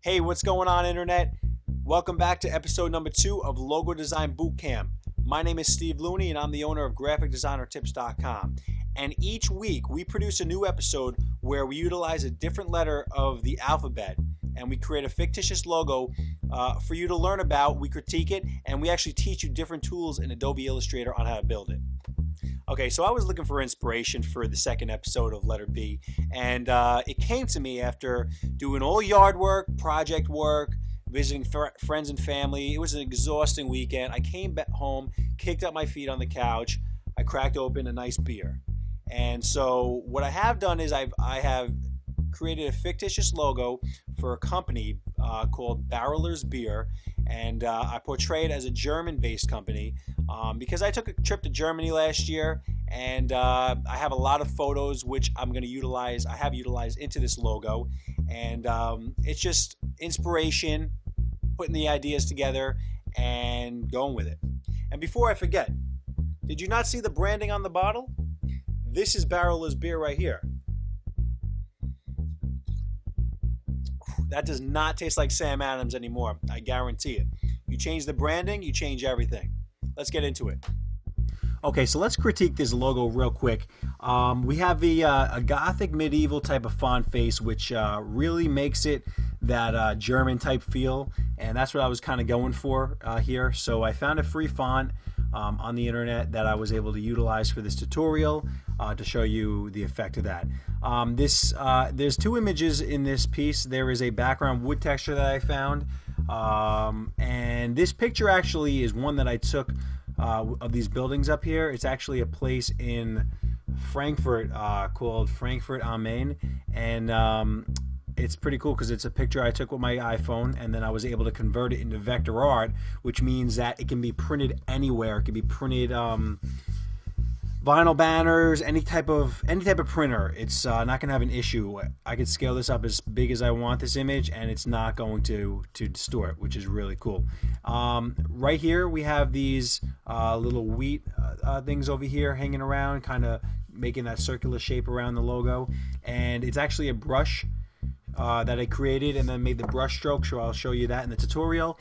Hey, what's going on, Internet? Welcome back to episode number 2 of Logo Design Bootcamp. My name is Steve Looney, and I'm the owner of GraphicDesignerTips.com. And each week, we produce a new episode where we utilize a different letter of the alphabet, and we create a fictitious logo for you to learn about. We critique it, and we actually teach you different tools in Adobe Illustrator on how to build it. Okay, so I was looking for inspiration for the second episode of Letter B, and it came to me after doing all yard work, project work, visiting friends and family. It was an exhausting weekend. I came back home, kicked up my feet on the couch. I cracked open a nice beer. And so what I have done is I have created a fictitious logo for a company called Barrelers Beer, and I portray it as a German-based company because I took a trip to Germany last year, and I have a lot of photos which I'm going to utilize. I have utilized into this logo, and it's just inspiration, putting the ideas together and going with it. And before I forget, did you not see the branding on the bottle? This is Barrelers Beer right here. That does not taste like Sam Adams anymore. I guarantee it. You change the branding, you change everything. Let's get into it. Okay, so let's critique this logo real quick. We have a Gothic medieval type of font face, which really makes it that German type feel, and that's what I was kind of going for here. So I found a free font on the internet that I was able to utilize for this tutorial to show you the effect of that. There's two images in this piece. There is a background wood texture that I found, and this picture actually is one that I took of these buildings up here. It's actually a place in Frankfurt called Frankfurt am Main, and it's pretty cool because it's a picture I took with my iPhone, and then I was able to convert it into vector art, which means that it can be printed anywhere. It can be printed vinyl banners, any type of printer. It's not going to have an issue. I can scale this up as big as I want this image, and it's not going to distort, which is really cool. Right here we have these little wheat things over here hanging around, kind of making that circular shape around the logo, and it's actually a brush that I created and then made the brush stroke, so I'll show you that in the tutorial.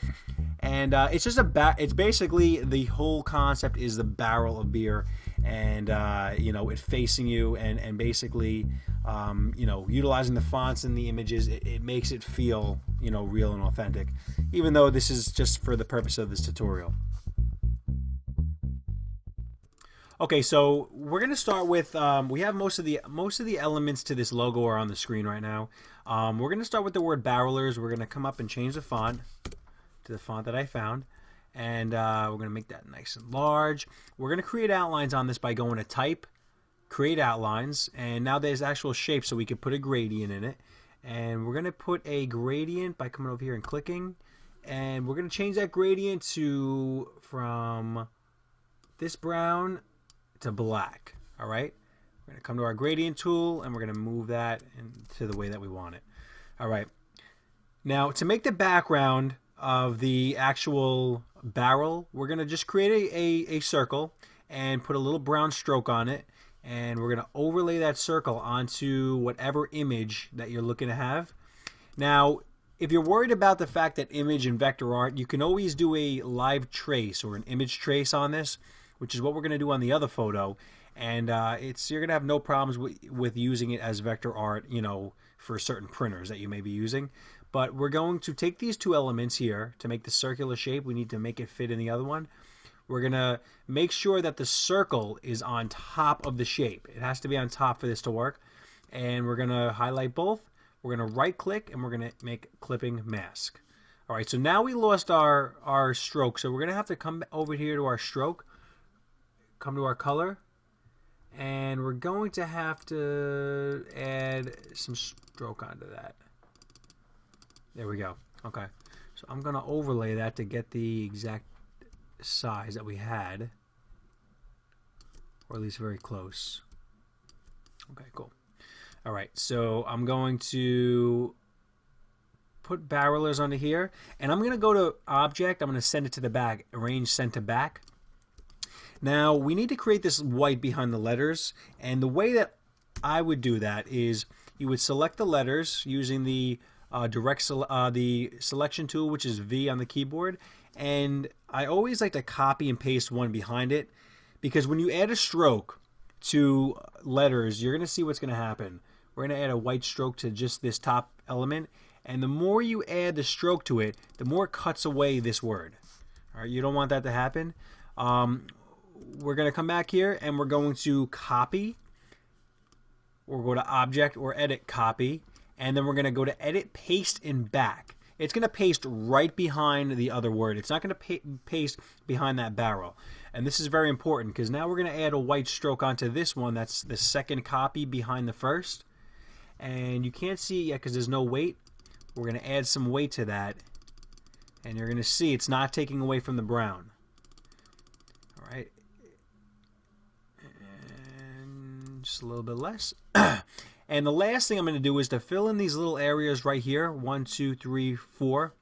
And it's just it's basically the whole concept is the barrel of beer, and it facing you, and basically utilizing the fonts and the images. It makes it feel real and authentic, even though this is just for the purpose of this tutorial. Okay, so we're gonna start with we have most of the elements to this logo are on the screen right now. We're gonna start with the word Barrelers. We're gonna come up and change the font to the font that I found, and we're gonna make that nice and large. We're gonna create outlines on this by going to Type, Create Outlines, and now there's actual shape, so we could put a gradient in it. And we're gonna put a gradient by coming over here and clicking, and we're gonna change that gradient from this brown to black. All right, we're going to come to our gradient tool, and we're going to move that into the way that we want it. All right, now to make the background of the actual barrel, we're going to just create a circle and put a little brown stroke on it, and we're going to overlay that circle onto whatever image that you're looking to have. Now, if you're worried about the fact that image and vector art, you can always do a live trace or an image trace on this, which is what we're going to do on the other photo, and you're going to have no problems with using it as vector art, for certain printers that you may be using. But we're going to take these two elements here to make the circular shape. We need to make it fit in the other one. We're going to make sure that the circle is on top of the shape. It has to be on top for this to work. And we're going to highlight both. We're going to right click, and we're going to make clipping mask. All right, so now we lost our stroke, so we're going to have to come over here to our stroke, come to our color, and we're going to have to add some stroke onto that. There we go. Okay, so I'm going to overlay that to get the exact size that we had, or at least very close. Okay, cool. All right, so I'm going to put Barrelers onto here, and I'm going to go to Object. I'm going to send it to the back, Arrange Send to Back. Now, we need to create this white behind the letters, and the way that I would do that is you would select the letters using the the selection tool, which is V on the keyboard, and I always like to copy and paste one behind it, because when you add a stroke to letters, you're going to see what's going to happen. We're going to add a white stroke to just this top element, and the more you add the stroke to it, the more it cuts away this word. All right, you don't want that to happen. We're going to come back here and we're going to copy, or go to Object or Edit, Copy, and then we're going to go to Edit, Paste, and Back. It's going to paste right behind the other word. It's not going to paste behind that barrel. And this is very important, because now we're going to add a white stroke onto this one. That's the second copy behind the first. And you can't see it yet because there's no weight. We're going to add some weight to that. And you're going to see it's not taking away from the brown. All right. And just a little bit less. And the last thing I'm going to do is to fill in these little areas right here. 1, 2, 3, 4.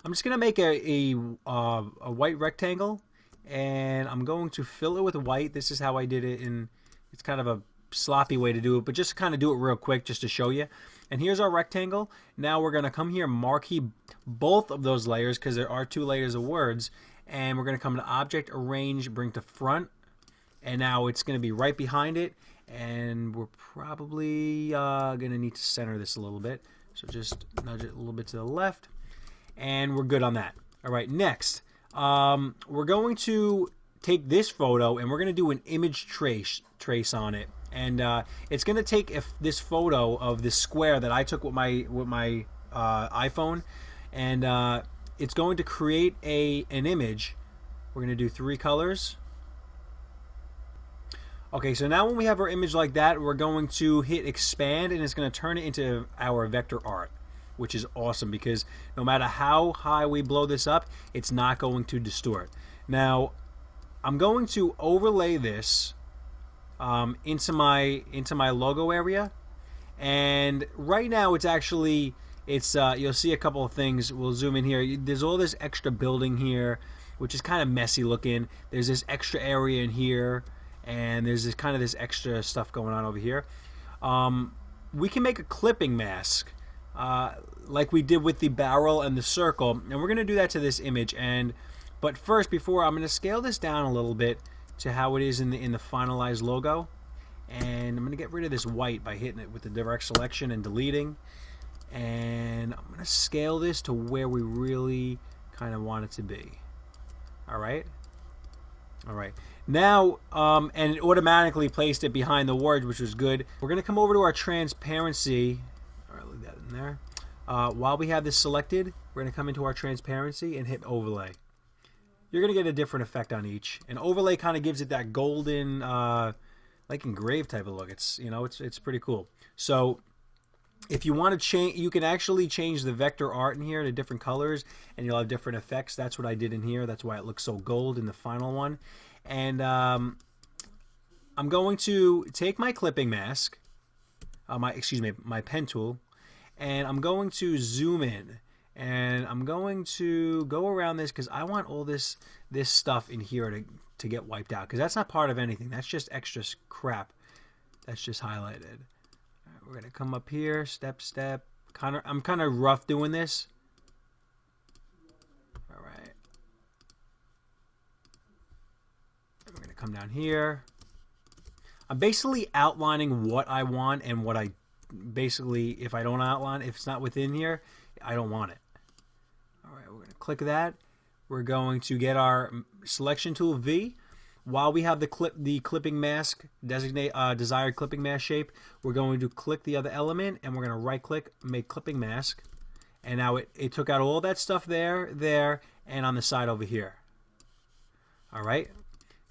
I'm just going to make a white rectangle, and I'm going to fill it with white. This is how I did it, and it's kind of a sloppy way to do it, but just kind of do it real quick just to show you. And here's our rectangle. Now we're going to come here, marquee both of those layers, because there are 2 layers of words, and we're going to come to Object, Arrange, Bring to Front, and now it's going to be right behind it. And we're probably going to need to center this a little bit. So just nudge it a little bit to the left. And we're good on that. All right, next. We're going to take this photo and we're going to do an image trace on it. And it's going to take this photo of this square that I took with my iPhone. And it's going to create an image. We're going to do 3 colors. Okay, so now when we have our image like that, we're going to hit expand, and it's going to turn it into our vector art, which is awesome, because no matter how high we blow this up, it's not going to distort. Now, I'm going to overlay this into my logo area, and right now it's actually you'll see a couple of things. We'll zoom in here. There's all this extra building here, which is kind of messy looking. There's this extra area in here. And there's this extra stuff going on over here. We can make a clipping mask like we did with the barrel and the circle, and we're going to do that to this image. But first, I'm going to scale this down a little bit to how it is in the finalized logo, and I'm going to get rid of this white by hitting it with the direct selection and deleting. And I'm going to scale this to where we really kind of want it to be. All right. Now, and it automatically placed it behind the words, which was good. We're going to come over to our transparency. All right, leave that in there. While we have this selected, we're going to come into our transparency and hit overlay. You're going to get a different effect on each. And overlay kind of gives it that golden, like engraved type of look. It's pretty cool. So if you want to change, you can actually change the vector art in here to different colors, and you'll have different effects. That's what I did in here. That's why it looks so gold in the final one. And I'm going to take my clipping mask, my pen tool, and I'm going to zoom in, and I'm going to go around this because I want all this stuff in here to get wiped out, because that's not part of anything. That's just extra crap. That's just highlighted. We're going to come up here, step. I'm kind of rough doing this. All right. And we're going to come down here. I'm basically outlining what I want, and what I basically, if I don't outline, if it's not within here, I don't want it. All right, we're going to click that. We're going to get our selection tool V. While we have the clipping mask, desired clipping mask shape, we're going to click the other element, and we're going to right click, make clipping mask. And now it took out all that stuff there, and on the side over here. All right.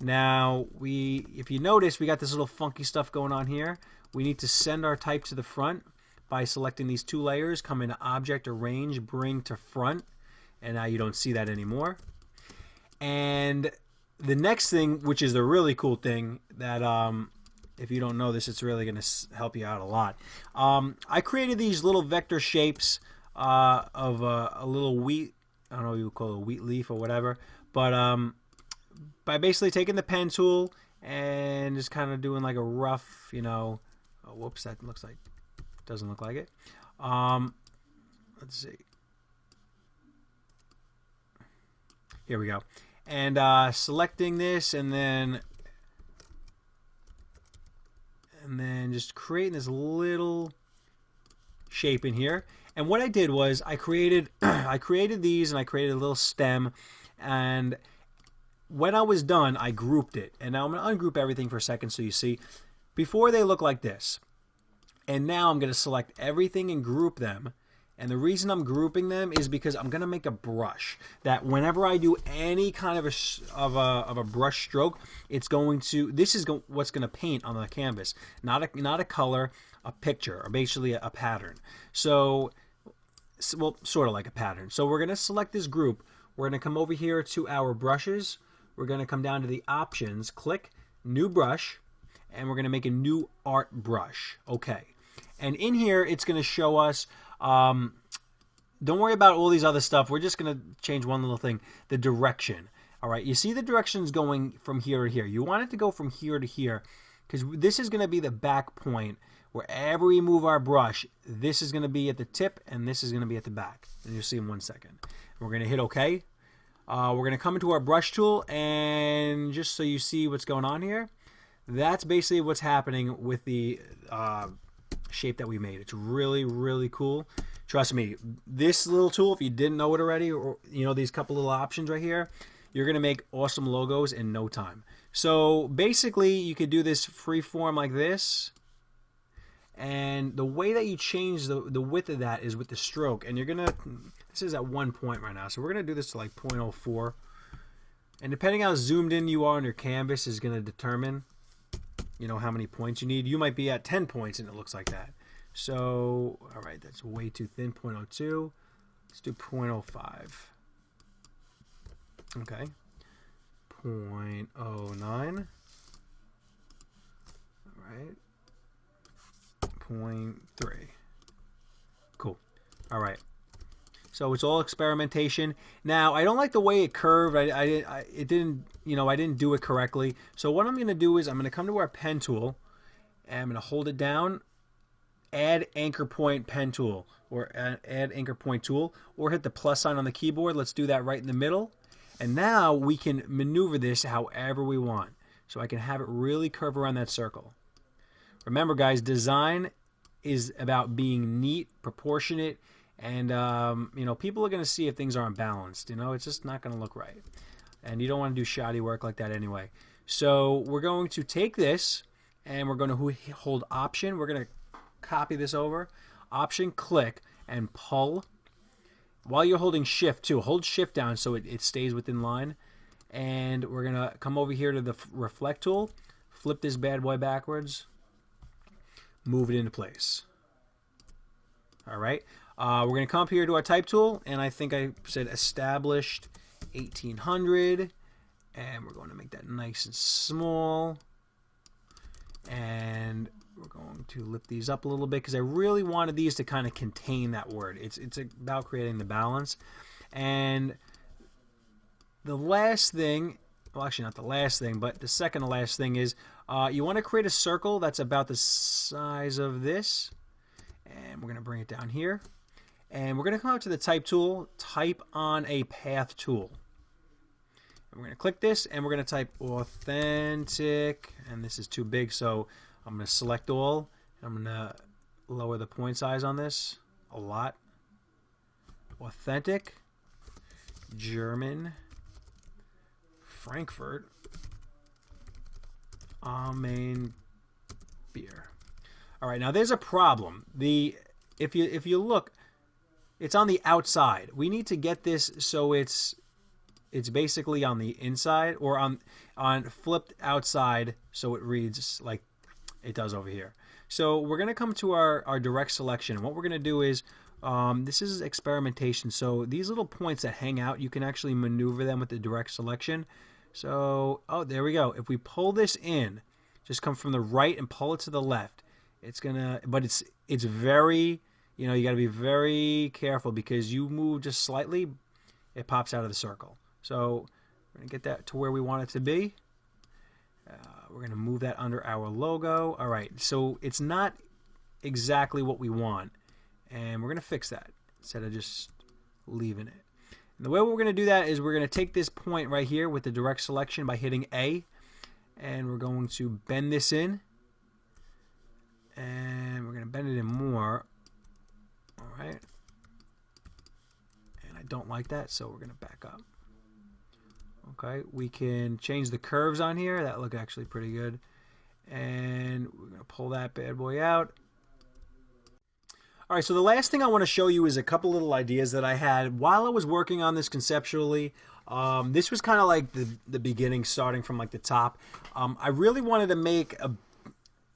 Now, if you notice, we got this little funky stuff going on here. We need to send our type to the front by selecting these 2 layers, come into Object, Arrange, Bring to Front. And now you don't see that anymore. And the next thing, which is the really cool thing that if you don't know this, it's really going to help you out a lot. I created these little vector shapes of a little wheat, I don't know what you would call it, a wheat leaf or whatever, but by basically taking the pen tool and just kind of doing like a rough, whoops, that looks like, doesn't look like it. let's see. Here we go. And selecting this and then just creating this little shape in here. And what I did was I created I created these, and I created a little stem, and when I was done I grouped it. And now I'm going to ungroup everything for a second so you see. Before they look like this. And now I'm going to select everything and group them. And the reason I'm grouping them is because I'm going to make a brush that whenever I do any kind of a brush stroke, it's going to, this is what's going to paint on the canvas, not a color, a picture, or basically a pattern. So, well, sort of like a pattern. So we're going to select this group. We're going to come over here to our brushes. We're going to come down to the options, click new brush, and we're going to make a new art brush. Okay. And in here, it's going to show us, don't worry about all these other stuff. We're just going to change one little thing, the direction. All right, you see the directions going from here to here. You want it to go from here to here because this is going to be the back point. Wherever we move our brush, this is going to be at the tip and this is going to be at the back. And you'll see in 1 second. We're going to hit OK. We're going to come into our brush tool, and just so you see what's going on here, that's basically what's happening with the shape that we made. It's really, really cool. Trust me, this little tool, if you didn't know it already, or you know these couple little options right here, you're going to make awesome logos in no time. So basically, you could do this free form like this. And the way that you change the width of that is with the stroke. And you're going to, this is at 1 point right now. So we're going to do this to like 0.04. And depending how zoomed in you are on your canvas is going to determine, you know, how many points you need. You might be at 10 points and it looks like that. So, all right, that's way too thin, 0.02. Let's do 0.05. Okay. 0.09. All right. 0.3. Cool. All right. So it's all experimentation. Now I don't like the way it curved. It didn't, you know, I didn't do it correctly. So what I'm going to do is I'm going to come to our pen tool, and I'm going to hold it down, add anchor point pen tool, or add anchor point tool, or hit the plus sign on the keyboard. Let's do that right in the middle. And now we can maneuver this however we want. So I can have it really curve around that circle. Remember, guys, design is about being neat, proportionate, and you know, people are going to see if things aren't balanced. You know, it's just not going to look right, and you don't want to do shoddy work like that anyway. So we're going to take this, and we're going to hold Option. We're going to copy this over, Option, click, and pull. While you're holding Shift too, hold Shift down so it stays within line. And we're going to come over here to the Reflect tool, flip this bad boy backwards, move it into place. All right. We're going to come up here to our type tool, and I think I said established 1800, and we're going to make that nice and small, and we're going to lift these up a little bit because I really wanted these to kind of contain that word. It's about creating the balance. And the last thing, well, actually not the last thing, but the second to last thing is you want to create a circle that's about the size of this, and we're going to bring it down here. And we're going to come out to the type tool, type on a path tool. And we're going to click this, and we're going to type authentic, and this is too big, so I'm going to select all. I'm going to lower the point size on this a lot. Authentic, German, Frankfurt, Amen beer. All right, now there's a problem. If you look, it's on the outside. We need to get this so it's basically on the inside, or on flipped outside, so it reads like it does over here. So we're going to come to our direct selection. What we're going to do is, this is experimentation. So these little points that hang out, you can actually maneuver them with the direct selection. So, oh, there we go. If we pull this in, just come from the right and pull it to the left. It's gonna, but it's very, you know, you got to be very careful because you move just slightly, it pops out of the circle. So we're gonna get that to where we want it to be. We're gonna move that under our logo. All right, so it's not exactly what we want, and we're gonna fix that. instead of just leaving it. And the way we're going to do that is we're going to take this point right here with the direct selection by hitting A, and we're going to bend this in, and we're going to bend it in more. All right. And I don't like that, so we're going to back up. Okay, we can change the curves on here. That look actually pretty good. And we're going to pull that bad boy out. All right, so the last thing I want to show you is a couple little ideas that I had while I was working on this conceptually. This was kind of like the beginning, starting from like the top. I really wanted to make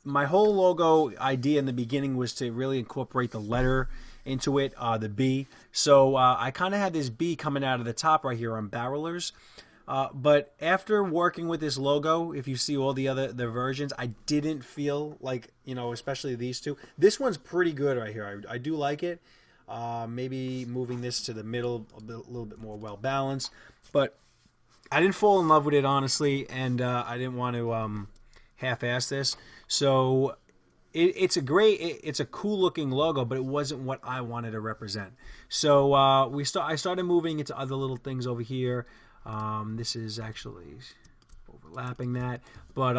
my whole logo idea in the beginning was to really incorporate the letter into it, the B. So I kind of had this B coming out of the top right here on Barrelers. But after working with this logo, if you see all the versions, I didn't feel like, you know, especially these two. This one's pretty good right here. I do like it. Maybe moving this to the middle, a little bit more well balanced. But I didn't fall in love with it, honestly, and I didn't want to half-ass this. So it's a cool looking logo, but it wasn't what I wanted to represent. So I started moving into other little things over here. This is actually overlapping that, but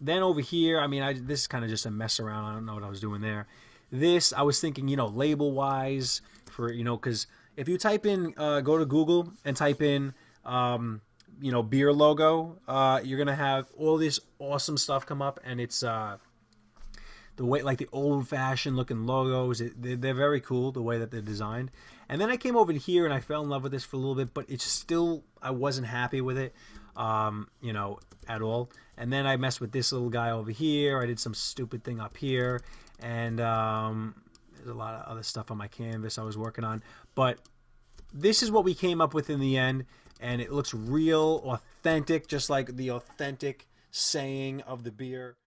then over here, I mean, this is kind of just a mess around. I don't know what I was doing there. This, I was thinking, you know, label wise for, you know, because if you type in, go to Google and type in, you know, beer logo, you're gonna have all this awesome stuff come up, and it's the way, like the old-fashioned looking logos, they're very cool the way that they're designed. And then I came over here and I fell in love with this for a little bit, but it's still, I wasn't happy with it, you know, at all. And then I messed with this little guy over here. I did some stupid thing up here, and there's a lot of other stuff on my canvas I was working on. But this is what we came up with in the end, and it looks real, authentic, just like the authentic saying of the beer.